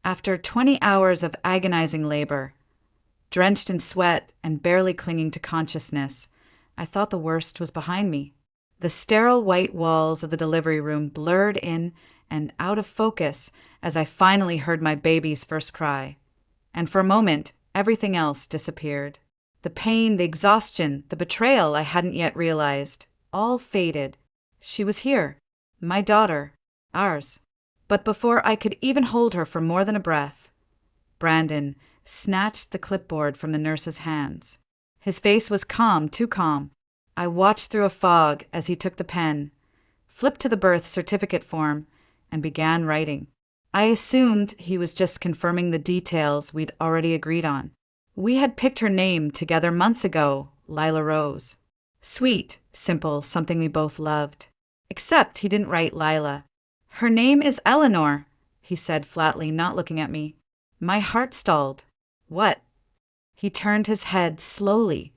After 20 hours of agonizing labor, drenched in sweat and barely clinging to consciousness, I thought the worst was behind me. The sterile white walls of the delivery room blurred in and out of focus as I finally heard my baby's first cry. And for a moment, everything else disappeared. The pain, the exhaustion, the betrayal I hadn't yet realized, all faded. She was here. My daughter. Ours. But before I could even hold her for more than a breath, Brandon snatched the clipboard from the nurse's hands. His face was calm, too calm. I watched through a fog as he took the pen, flipped to the birth certificate form, and began writing. I assumed he was just confirming the details we'd already agreed on. We had picked her name together months ago, Lila Rose. Sweet, simple, something we both loved. Except he didn't write Lila. Her name is Eleanor, he said flatly, not looking at me. My heart stalled. What? He turned his head slowly,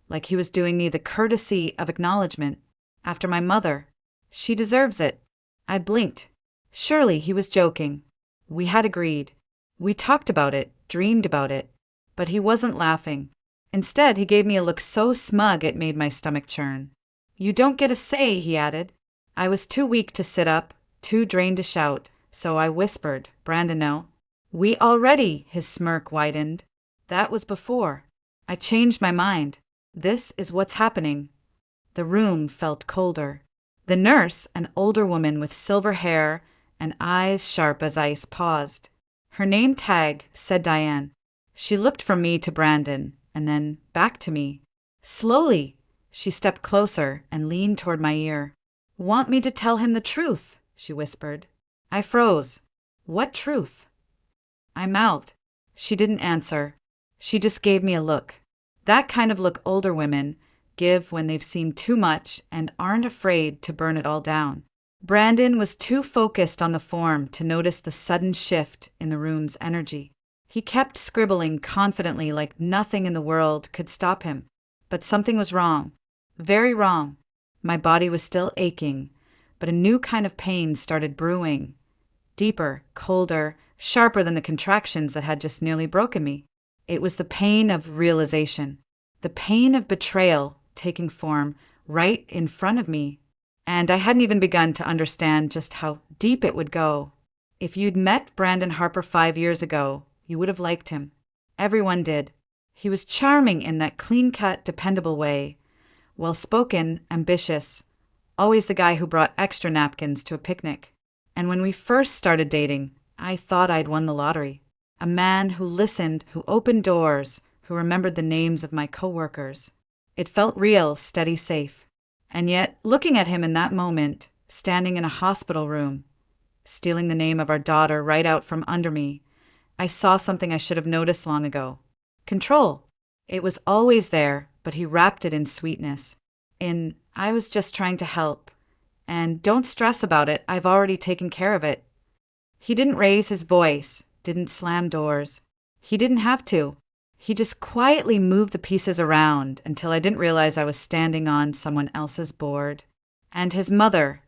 like he was doing me the courtesy of acknowledgement. After my mother. She deserves it. I blinked. Surely he was joking. We had agreed. We talked about it, dreamed about it. But he wasn't laughing. Instead, he gave me a look so smug it made my stomach churn. You don't get a say, he added. I was too weak to sit up, too drained to shout, so I whispered, Brandon, no. We already, his smirk widened. That was before. I changed my mind. This is what's happening. The room felt colder. The nurse, an older woman with silver hair and eyes sharp as ice, paused. Her name tag said Diane. She looked from me to Brandon, and then back to me. Slowly, she stepped closer and leaned toward my ear. Want me to tell him the truth, she whispered. I froze. What truth? I mouthed. She didn't answer. She just gave me a look. That kind of look older women give when they've seen too much and aren't afraid to burn it all down. Brandon was too focused on the form to notice the sudden shift in the room's energy. He kept scribbling confidently like nothing in the world could stop him. But something was wrong. Very wrong. My body was still aching, but a new kind of pain started brewing. Deeper, colder, sharper than the contractions that had just nearly broken me. It was the pain of realization. The pain of betrayal taking form right in front of me. And I hadn't even begun to understand just how deep it would go. If you'd met Brandon Harper 5 years ago, you would have liked him. Everyone did. He was charming in that clean-cut, dependable way. Well-spoken, ambitious. Always the guy who brought extra napkins to a picnic. And when we first started dating, I thought I'd won the lottery. A man who listened, who opened doors, who remembered the names of my coworkers. It felt real, steady, safe. And yet, looking at him in that moment, standing in a hospital room, stealing the name of our daughter right out from under me, I saw something I should have noticed long ago. Control. It was always there, but he wrapped it in sweetness. In, I was just trying to help. And don't stress about it, I've already taken care of it. He didn't raise his voice, didn't slam doors. He didn't have to. He just quietly moved the pieces around until I didn't realize I was standing on someone else's board. And his mother,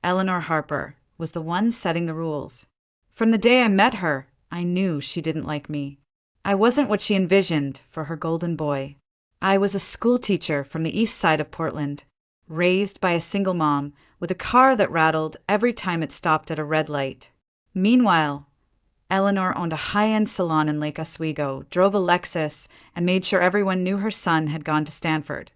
Eleanor Harper, was the one setting the rules. From the day I met her, I knew she didn't like me. I wasn't what she envisioned for her golden boy. I was a school teacher from the east side of Portland, raised by a single mom with a car that rattled every time it stopped at a red light. Meanwhile, Eleanor owned a high-end salon in Lake Oswego, drove a Lexus, and made sure everyone knew her son had gone to Stanford,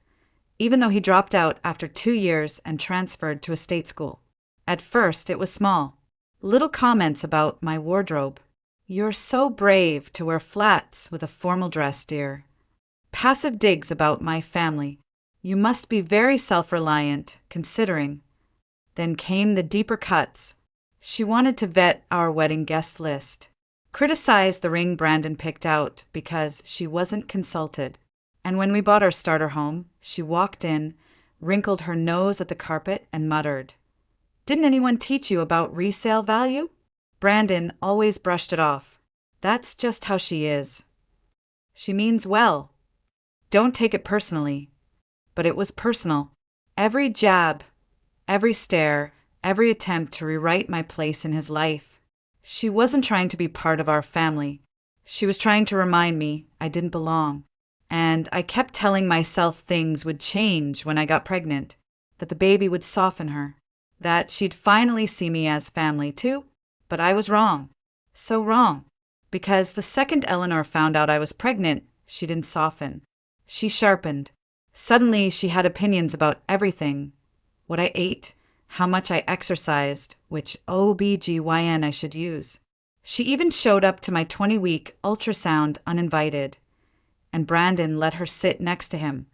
even though he dropped out after 2 years and transferred to a state school. At first, it was small. Little comments about my wardrobe. You're so brave to wear flats with a formal dress, dear. Passive digs about my family. You must be very self-reliant, considering. Then came the deeper cuts. She wanted to vet our wedding guest list, criticized the ring Brandon picked out because she wasn't consulted. And when we bought our starter home, she walked in, wrinkled her nose at the carpet, and muttered, "Didn't anyone teach you about resale value?" Brandon always brushed it off. That's just how she is. She means well. Don't take it personally. But it was personal. Every jab, every stare, every attempt to rewrite my place in his life. She wasn't trying to be part of our family. She was trying to remind me I didn't belong. And I kept telling myself things would change when I got pregnant, that the baby would soften her, that she'd finally see me as family too. But I was wrong. So wrong. Because the second Eleanor found out I was pregnant, she didn't soften. She sharpened. Suddenly, she had opinions about everything. What I ate, how much I exercised, which OBGYN I should use. She even showed up to my 20-week ultrasound uninvited. And Brandon let her sit next to him,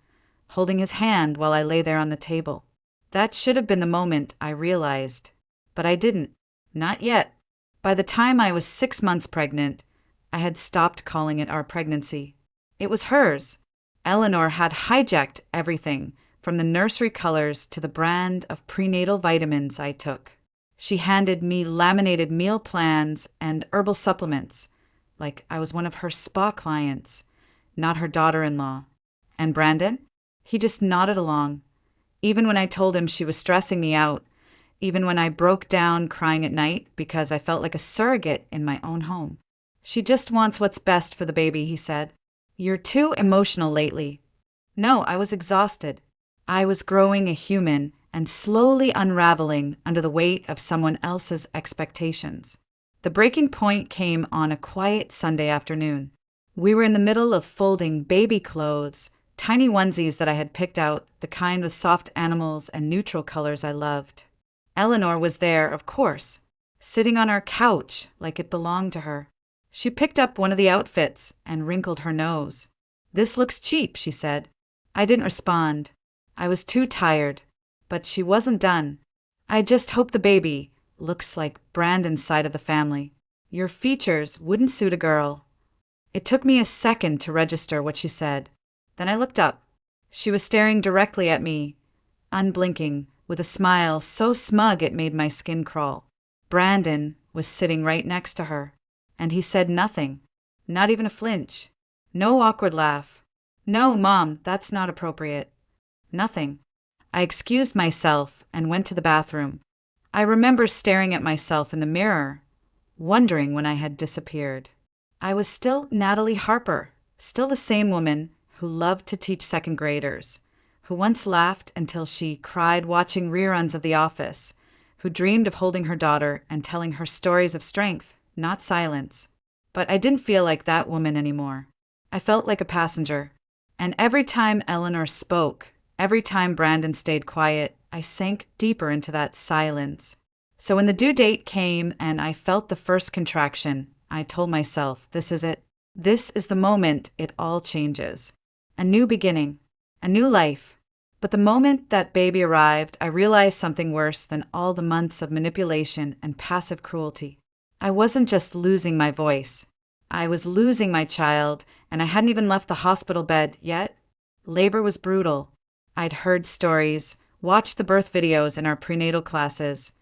holding his hand while I lay there on the table. That should have been the moment I realized. But I didn't. Not yet. By the time I was 6 months pregnant, I had stopped calling it our pregnancy. It was hers. Eleanor had hijacked everything, from the nursery colors to the brand of prenatal vitamins I took. She handed me laminated meal plans and herbal supplements, like I was one of her spa clients, not her daughter-in-law. And Brandon? He just nodded along. Even when I told him she was stressing me out, even when I broke down crying at night because I felt like a surrogate in my own home. She just wants what's best for the baby, he said. You're too emotional lately. No, I was exhausted. I was growing a human and slowly unraveling under the weight of someone else's expectations. The breaking point came on a quiet Sunday afternoon. We were in the middle of folding baby clothes, tiny onesies that I had picked out, the kind with soft animals and neutral colors I loved. Eleanor was there, of course, sitting on our couch like it belonged to her. She picked up one of the outfits and wrinkled her nose. This looks cheap, she said. I didn't respond. I was too tired. But she wasn't done. I just hope the baby looks like Brandon's side of the family. Your features wouldn't suit a girl. It took me a second to register what she said. Then I looked up. She was staring directly at me, unblinking, with a smile so smug it made my skin crawl. Brandon was sitting right next to her, and he said nothing, not even a flinch. No awkward laugh. No, Mom, that's not appropriate. Nothing. I excused myself and went to the bathroom. I remember staring at myself in the mirror, wondering when I had disappeared. I was still Natalie Harper, still the same woman who loved to teach second graders, who once laughed until she cried watching reruns of The Office, who dreamed of holding her daughter and telling her stories of strength, not silence. But I didn't feel like that woman anymore. I felt like a passenger. And every time Eleanor spoke, every time Brandon stayed quiet, I sank deeper into that silence. So when the due date came and I felt the first contraction, I told myself, this is it. This is the moment it all changes. A new beginning, a new life. But the moment that baby arrived, I realized something worse than all the months of manipulation and passive cruelty. I wasn't just losing my voice. I was losing my child, and I hadn't even left the hospital bed yet. Labor was brutal. I'd heard stories, watched the birth videos in our prenatal classes,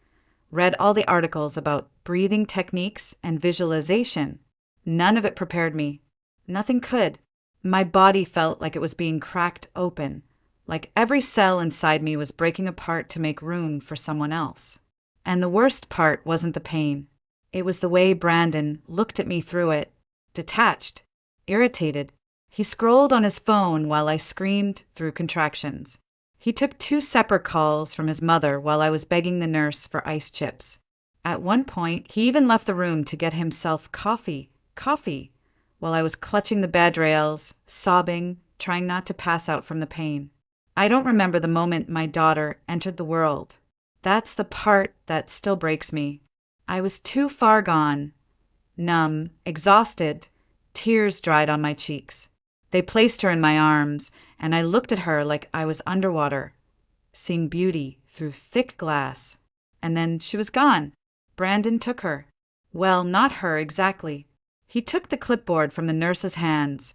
read all the articles about breathing techniques and visualization. None of it prepared me. Nothing could. My body felt like it was being cracked open, like every cell inside me was breaking apart to make room for someone else. And the worst part wasn't the pain. It was the way Brandon looked at me through it, detached, irritated. He scrolled on his phone while I screamed through contractions. He took 2 separate calls from his mother while I was begging the nurse for ice chips. At one point, he even left the room to get himself coffee, while I was clutching the bed rails, sobbing, trying not to pass out from the pain. I don't remember the moment my daughter entered the world. That's the part that still breaks me. I was too far gone. Numb, exhausted, tears dried on my cheeks. They placed her in my arms, and I looked at her like I was underwater, seeing beauty through thick glass. And then she was gone. Brandon took her. Well, not her exactly. He took the clipboard from the nurse's hands,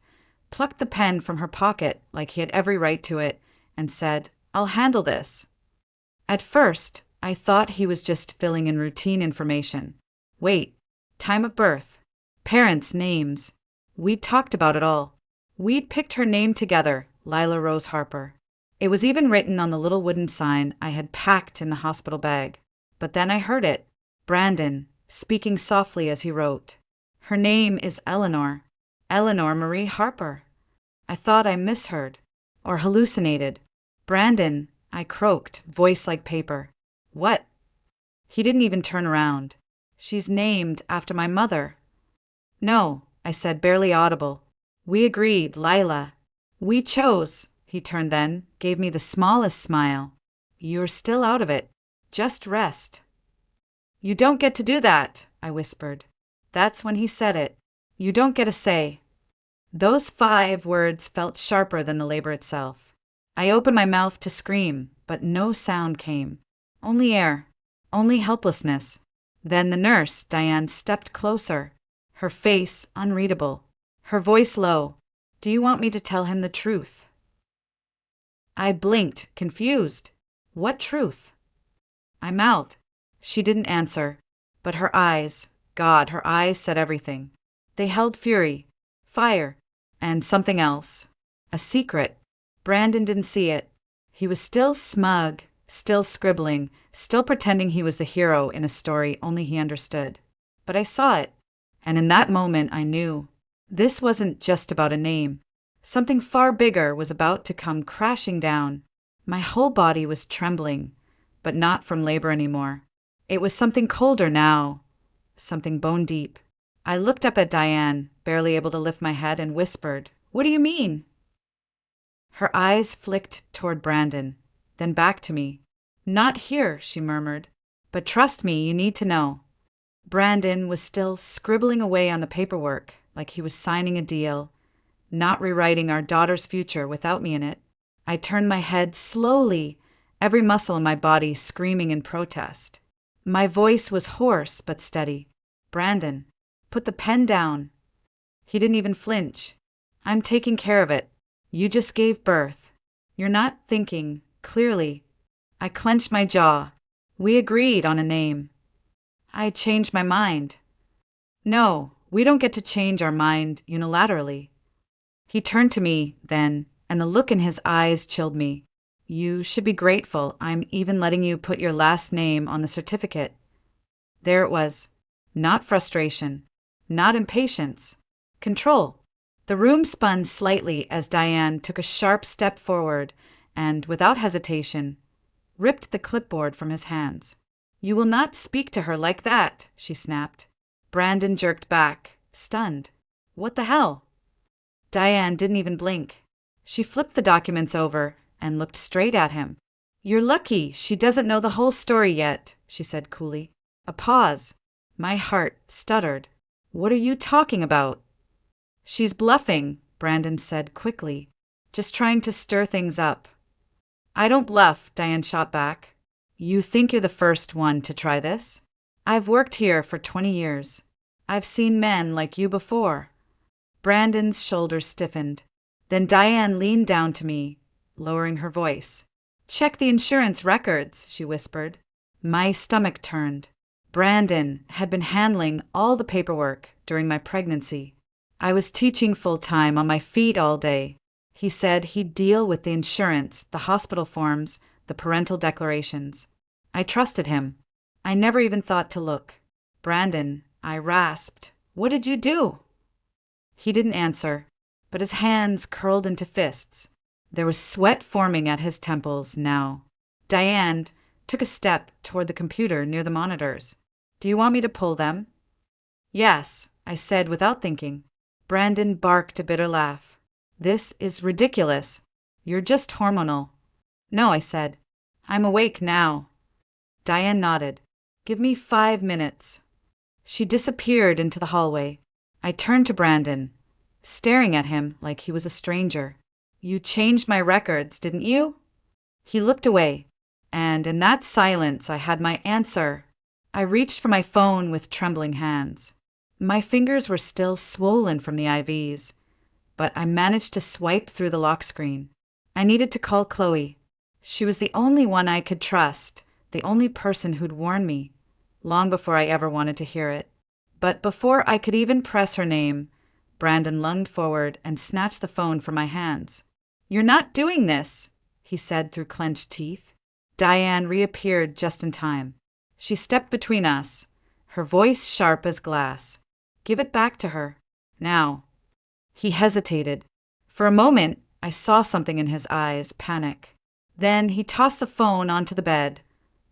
plucked the pen from her pocket like he had every right to it, and said, "I'll handle this." At first, I thought he was just filling in routine information. Wait, time of birth, parents' names. We'd talked about it all. We'd picked her name together, Lila Rose Harper. It was even written on the little wooden sign I had packed in the hospital bag. But then I heard it. Brandon, speaking softly as he wrote. Her name is Eleanor. Eleanor Marie Harper. I thought I misheard. Or hallucinated. Brandon, I croaked, voice like paper. What? He didn't even turn around. She's named after my mother. No, I said, barely audible. We agreed, Lila. We chose. He turned then, gave me the smallest smile. You're still out of it. Just rest. You don't get to do that, I whispered. That's when he said it. You don't get a say. Those 5 words felt sharper than the labor itself. I opened my mouth to scream, but no sound came. Only air. Only helplessness. Then the nurse, Diane, stepped closer. Her face unreadable. Her voice low. Do you want me to tell him the truth? I blinked, confused. What truth? I mouthed. She didn't answer, but her eyes, God, her eyes said everything. They held fury, fire, and something else. A secret. Brandon didn't see it. He was still smug, still scribbling, still pretending he was the hero in a story only he understood. But I saw it, and in that moment I knew. This wasn't just about a name. Something far bigger was about to come crashing down. My whole body was trembling, but not from labor anymore. It was something colder now, something bone deep. I looked up at Diane, barely able to lift my head, and whispered, What do you mean? Her eyes flicked toward Brandon, then back to me. Not here, she murmured. But trust me, you need to know. Brandon was still scribbling away on the paperwork, like he was signing a deal, not rewriting our daughter's future without me in it. I turned my head slowly, every muscle in my body screaming in protest. My voice was hoarse but steady. Brandon, put the pen down. He didn't even flinch. I'm taking care of it. You just gave birth. You're not thinking clearly. I clenched my jaw. We agreed on a name. I changed my mind. No, we don't get to change our mind unilaterally. He turned to me then, and the look in his eyes chilled me. You should be grateful I'm even letting you put your last name on the certificate. There it was. Not frustration. Not impatience. Control. The room spun slightly as Diane took a sharp step forward and, without hesitation, ripped the clipboard from his hands. You will not speak to her like that, she snapped. Brandon jerked back, stunned. What the hell? Diane didn't even blink. She flipped the documents over and looked straight at him. You're lucky she doesn't know the whole story yet, she said coolly. A pause. My heart stuttered. What are you talking about? She's bluffing, Brandon said quickly. Just trying to stir things up. I don't bluff, Diane shot back. You think you're the first one to try this? I've worked here for 20 years. I've seen men like you before. Brandon's shoulders stiffened. Then Diane leaned down to me, lowering her voice. Check the insurance records, she whispered. My stomach turned. Brandon had been handling all the paperwork during my pregnancy. I was teaching full-time on my feet all day. He said he'd deal with the insurance, the hospital forms, the parental declarations. I trusted him. I never even thought to look. Brandon, I rasped. What did you do? He didn't answer, but his hands curled into fists. There was sweat forming at his temples now. Diane took a step toward the computer near the monitors. Do you want me to pull them? Yes, I said without thinking. Brandon barked a bitter laugh. This is ridiculous. You're just hormonal. No, I said. I'm awake now. Diane nodded. Give me 5 minutes. She disappeared into the hallway. I turned to Brandon, staring at him like he was a stranger. You changed my records, didn't you? He looked away, and in that silence I had my answer. I reached for my phone with trembling hands. My fingers were still swollen from the IVs, but I managed to swipe through the lock screen. I needed to call Chloe. She was the only one I could trust, the only person who'd warn me, long before I ever wanted to hear it. But before I could even press her name, Brandon lunged forward and snatched the phone from my hands. You're not doing this, he said through clenched teeth. Diane reappeared just in time. She stepped between us, her voice sharp as glass. Give it back to her. Now. He hesitated. For a moment, I saw something in his eyes, panic. Then he tossed the phone onto the bed,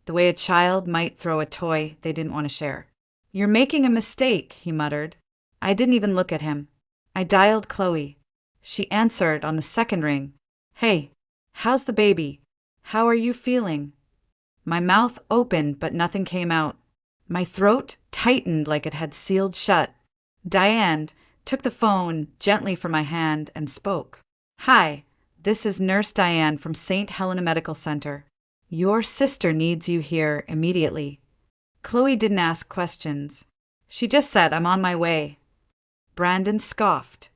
the way a child might throw a toy they didn't want to share. You're making a mistake, he muttered. I didn't even look at him. I dialed Chloe. She answered on the second ring. Hey, how's the baby? How are you feeling? My mouth opened, but nothing came out. My throat tightened like it had sealed shut. Diane took the phone gently from my hand and spoke. Hi, this is Nurse Diane from St. Helena Medical Center. Your sister needs you here immediately. Chloe didn't ask questions. She just said, I'm on my way. Brandon scoffed,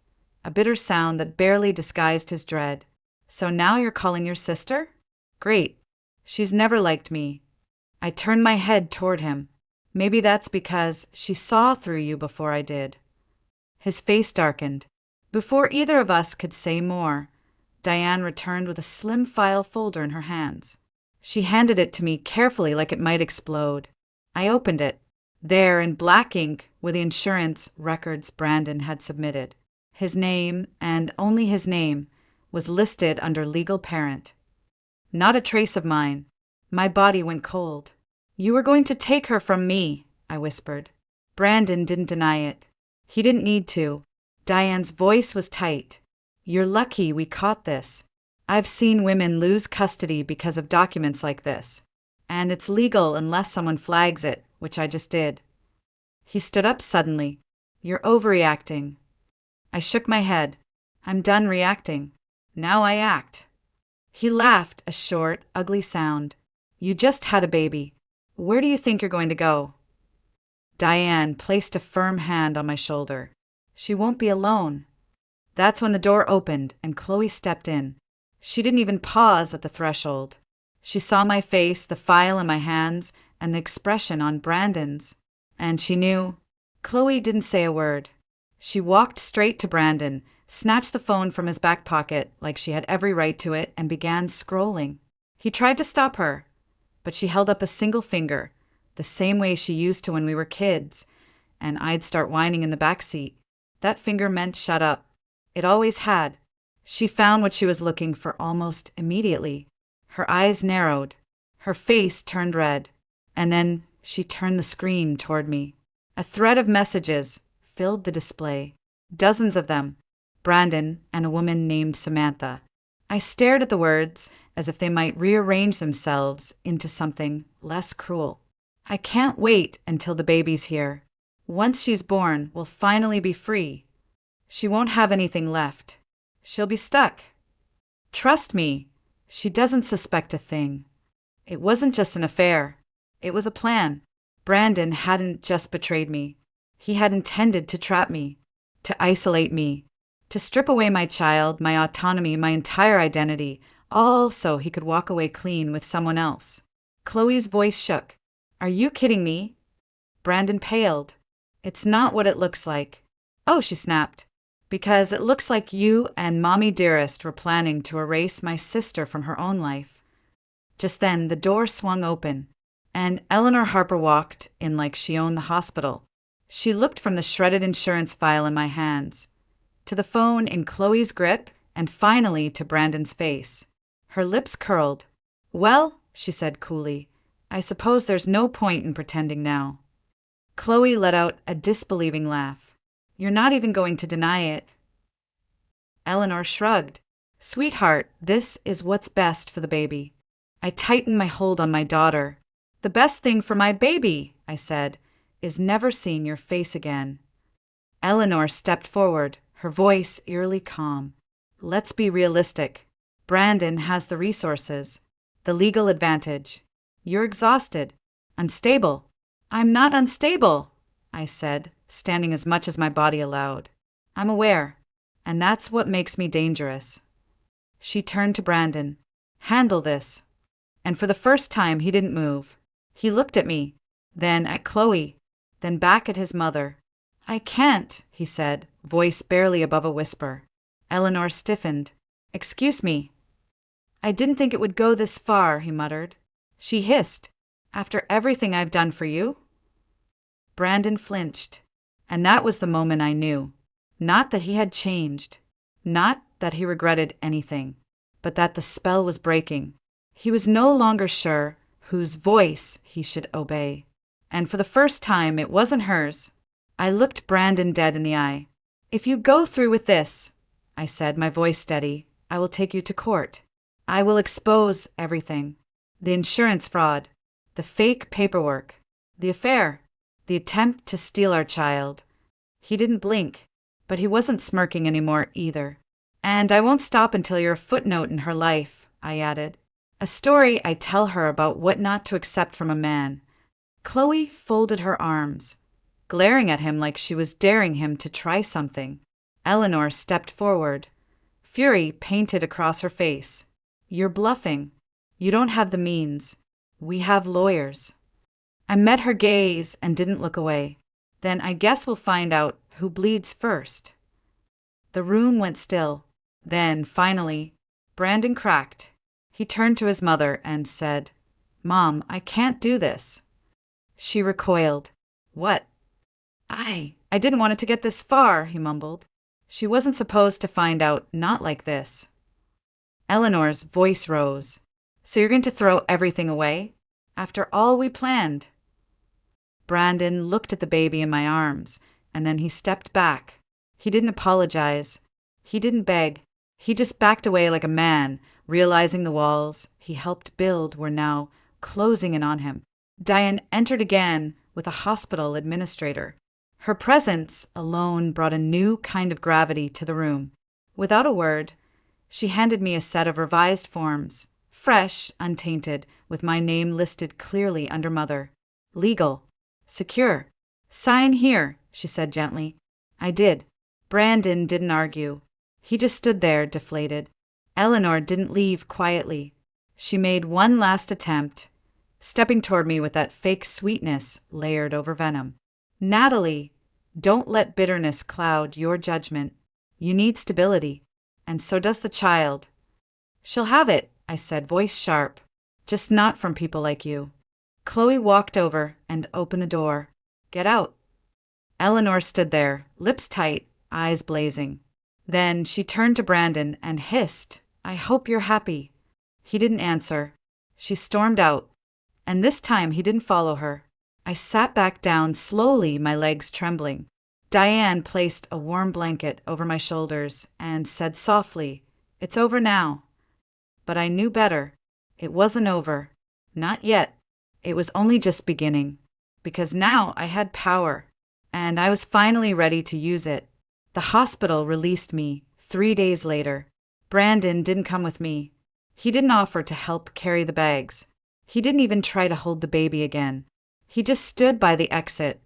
a bitter sound that barely disguised his dread. So now you're calling your sister? Great. She's never liked me. I turned my head toward him. Maybe that's because she saw through you before I did. His face darkened. Before either of us could say more, Diane returned with a slim file folder in her hands. She handed it to me carefully like it might explode. I opened it. There, in black ink, were the insurance records Brandon had submitted. His name, and only his name, was listed under legal parent. Not a trace of mine. My body went cold. You were going to take her from me, I whispered. Brandon didn't deny it. He didn't need to. Diane's voice was tight. You're lucky we caught this. I've seen women lose custody because of documents like this. And it's legal unless someone flags it, which I just did. He stood up suddenly. You're overreacting. I shook my head. I'm done reacting. Now I act. He laughed, a short, ugly sound. You just had a baby. Where do you think you're going to go? Diane placed a firm hand on my shoulder. She won't be alone. That's when the door opened and Chloe stepped in. She didn't even pause at the threshold. She saw my face, the file in my hands, and the expression on Brandon's. And she knew. Chloe didn't say a word. She walked straight to Brandon, snatched the phone from his back pocket like she had every right to it, and began scrolling. He tried to stop her, but she held up a single finger, the same way she used to when we were kids, and I'd start whining in the back seat. That finger meant shut up. It always had. She found what she was looking for almost immediately. Her eyes narrowed. Her face turned red. And then she turned the screen toward me. A thread of messages filled the display. Dozens of them. Brandon and a woman named Samantha. I stared at the words as if they might rearrange themselves into something less cruel. I can't wait until the baby's here. Once she's born, we'll finally be free. She won't have anything left. She'll be stuck. Trust me, she doesn't suspect a thing. It wasn't just an affair. It was a plan. Brandon hadn't just betrayed me. He had intended to trap me, to isolate me, to strip away my child, my autonomy, my entire identity, all so he could walk away clean with someone else. Chloe's voice shook. Are you kidding me? Brandon paled. It's not what it looks like. Oh, she snapped. Because it looks like you and Mommy Dearest were planning to erase my sister from her own life. Just then, the door swung open, and Eleanor Harper walked in like she owned the hospital. She looked from the shredded insurance file in my hands, to the phone in Chloe's grip, and finally to Brandon's face. Her lips curled. Well, she said coolly, I suppose there's no point in pretending now. Chloe let out a disbelieving laugh. You're not even going to deny it. Eleanor shrugged. Sweetheart, this is what's best for the baby. I tightened my hold on my daughter. The best thing for my baby, I said, is never seeing your face again. Eleanor stepped forward, her voice eerily calm. Let's be realistic. Brandon has the resources, the legal advantage. You're exhausted, unstable. I'm not unstable, I said, standing as much as my body allowed. I'm aware, and that's what makes me dangerous. She turned to Brandon. Handle this. And for the first time, he didn't move. He looked at me, then at Chloe, then back at his mother. I can't, he said, voice barely above a whisper. Eleanor stiffened. Excuse me. I didn't think it would go this far, he muttered. She hissed. After everything I've done for you? Brandon flinched. And that was the moment I knew. Not that he had changed. Not that he regretted anything. But that the spell was breaking. He was no longer sure whose voice he should obey. And for the first time, it wasn't hers. I looked Brandon dead in the eye. "If you go through with this," I said, my voice steady, "I will take you to court. I will expose everything. The insurance fraud, the fake paperwork, the affair, the attempt to steal our child." He didn't blink, but he wasn't smirking anymore either. "And I won't stop until you're a footnote in her life," I added. "A story I tell her about what not to accept from a man." Chloe folded her arms, glaring at him like she was daring him to try something. Eleanor stepped forward. Fury painted across her face. "You're bluffing. You don't have the means. We have lawyers." I met her gaze and didn't look away. "Then I guess we'll find out who bleeds first." The room went still. Then, finally, Brandon cracked. He turned to his mother and said, "Mom, I can't do this." She recoiled. "What?" I didn't want it to get this far," he mumbled. "She wasn't supposed to find out not like this." Eleanor's voice rose. "So you're going to throw everything away? After all we planned?" Brandon looked at the baby in my arms, and then he stepped back. He didn't apologize. He didn't beg. He just backed away like a man, realizing the walls he helped build were now closing in on him. Diane entered again with a hospital administrator. Her presence alone brought a new kind of gravity to the room. Without a word, she handed me a set of revised forms, fresh, untainted, with my name listed clearly under Mother. "Legal. Secure. Sign here," she said gently. I did. Brandon didn't argue. He just stood there, deflated. Eleanor didn't leave quietly. She made one last attempt, stepping toward me with that fake sweetness layered over venom. "Natalie, don't let bitterness cloud your judgment. You need stability, and so does the child." "She'll have it," I said, voice sharp. "Just not from people like you." Chloe walked over and opened the door. "Get out." Eleanor stood there, lips tight, eyes blazing. Then she turned to Brandon and hissed, "I hope you're happy." He didn't answer. She stormed out, and this time he didn't follow her. I sat back down slowly, my legs trembling. Diane placed a warm blanket over my shoulders and said softly, "It's over now." But I knew better. It wasn't over. Not yet. It was only just beginning. Because now I had power, and I was finally ready to use it. The hospital released me 3 days later. Brandon didn't come with me. He didn't offer to help carry the bags. He didn't even try to hold the baby again. He just stood by the exit,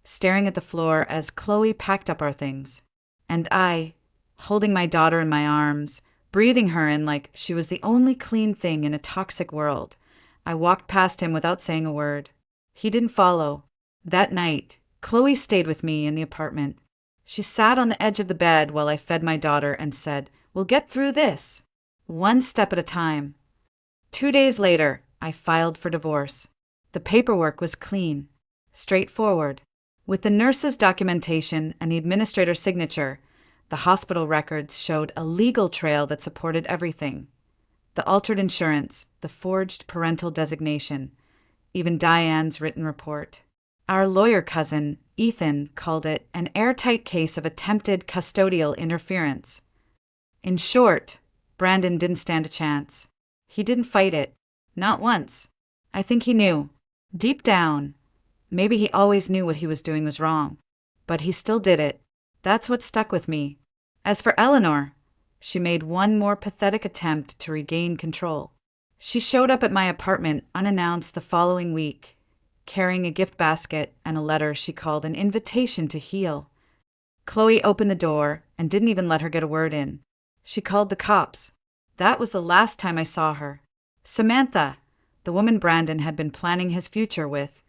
staring at the floor as Chloe packed up our things. And I, holding my daughter in my arms, breathing her in like she was the only clean thing in a toxic world, I walked past him without saying a word. He didn't follow. That night, Chloe stayed with me in the apartment. She sat on the edge of the bed while I fed my daughter and said, "We'll get through this, one step at a time." 2 days later, I filed for divorce. The paperwork was clean, straightforward. With the nurse's documentation and the administrator's signature, the hospital records showed a legal trail that supported everything. The altered insurance, the forged parental designation, even Diane's written report. Our lawyer cousin, Ethan, called it an airtight case of attempted custodial interference. In short, Brandon didn't stand a chance. He didn't fight it. Not once. I think he knew. Deep down. Maybe he always knew what he was doing was wrong. But he still did it. That's what stuck with me. As for Eleanor, she made one more pathetic attempt to regain control. She showed up at my apartment unannounced the following week, carrying a gift basket and a letter she called an invitation to heal. Chloe opened the door and didn't even let her get a word in. She called the cops. That was the last time I saw her. Samantha, the woman Brandon had been planning his future with,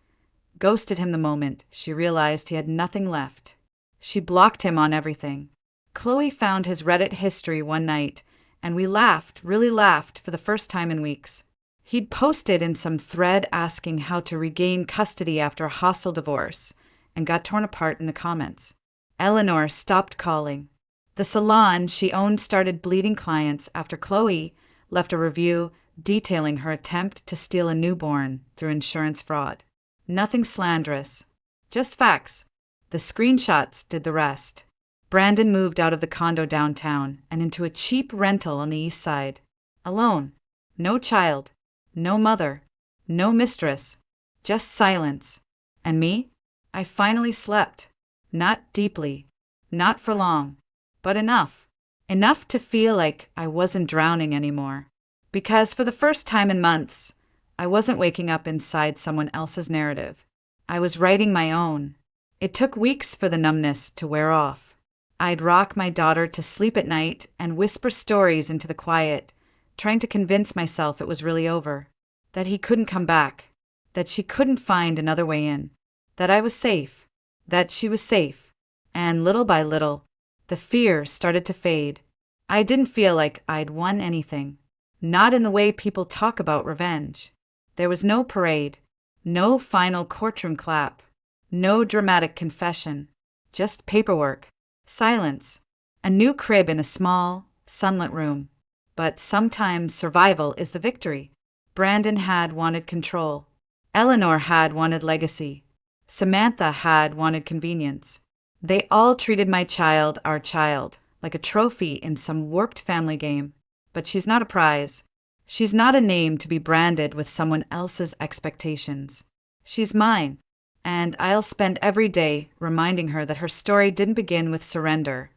ghosted him the moment she realized he had nothing left. She blocked him on everything. Chloe found his Reddit history one night, and we laughed, really laughed, for the first time in weeks. He'd posted in some thread asking how to regain custody after a hostile divorce, and got torn apart in the comments. Eleanor stopped calling. The salon she owned started bleeding clients after Chloe left a review detailing her attempt to steal a newborn through insurance fraud. Nothing slanderous, just facts. The screenshots did the rest. Brandon moved out of the condo downtown and into a cheap rental on the east side. Alone. No child. No mother. No mistress. Just silence. And me? I finally slept. Not deeply. Not for long. But enough. Enough to feel like I wasn't drowning anymore. Because for the first time in months, I wasn't waking up inside someone else's narrative. I was writing my own. It took weeks for the numbness to wear off. I'd rock my daughter to sleep at night and whisper stories into the quiet, trying to convince myself it was really over, that he couldn't come back, that she couldn't find another way in, that I was safe, that she was safe. And little by little, the fear started to fade. I didn't feel like I'd won anything. Not in the way people talk about revenge. There was no parade, no final courtroom clap, no dramatic confession, just paperwork, silence, a new crib in a small, sunlit room. But sometimes survival is the victory. Brandon had wanted control. Eleanor had wanted legacy. Samantha had wanted convenience. They all treated my child, our child, like a trophy in some warped family game. But she's not a prize. She's not a name to be branded with someone else's expectations. She's mine, and I'll spend every day reminding her that her story didn't begin with surrender.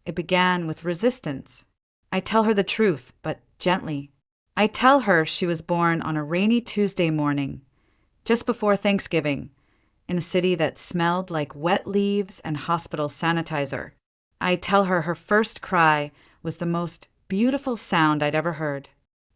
It began with resistance. I tell her the truth, but gently. I tell her she was born on a rainy Tuesday morning, just before Thanksgiving, in a city that smelled like wet leaves and hospital sanitizer. I tell her her first cry was the most beautiful sound I'd ever heard.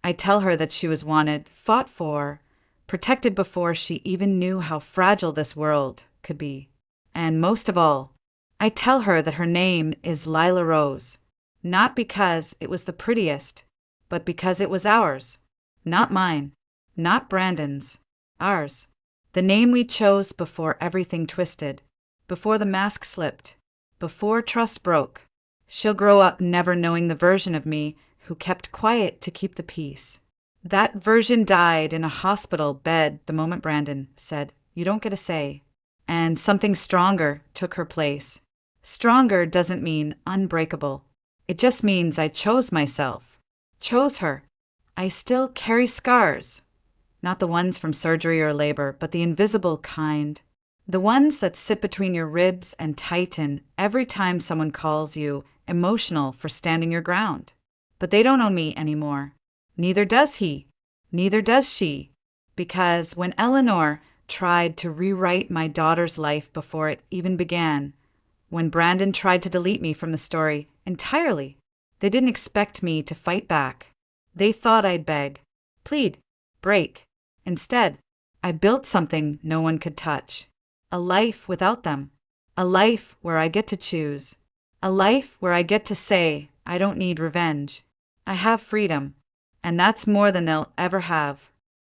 I tell her that she was wanted, fought for, protected before she even knew how fragile this world could be. And most of all, I tell her that her name is Lila Rose, not because it was the prettiest, but because it was ours. Not mine, not Brandon's, ours. The name we chose before everything twisted, before the mask slipped, before trust broke. She'll grow up never knowing the version of me who kept quiet to keep the peace. That version died in a hospital bed the moment Brandon said, "You don't get a say." And something stronger took her place. Stronger doesn't mean unbreakable. It just means I chose myself. Chose her. I still carry scars. Not the ones from surgery or labor, but the invisible kind. The ones that sit between your ribs and tighten every time someone calls you emotional for standing your ground. But they don't own me anymore. Neither does he. Neither does she. Because when Eleanor tried to rewrite my daughter's life before it even began, when Brandon tried to delete me from the story entirely, they didn't expect me to fight back. They thought I'd beg, plead, break. Instead, I built something no one could touch. A life without them. A life where I get to choose. A life where I get to say, I don't need revenge. I have freedom, and that's more than they'll ever have.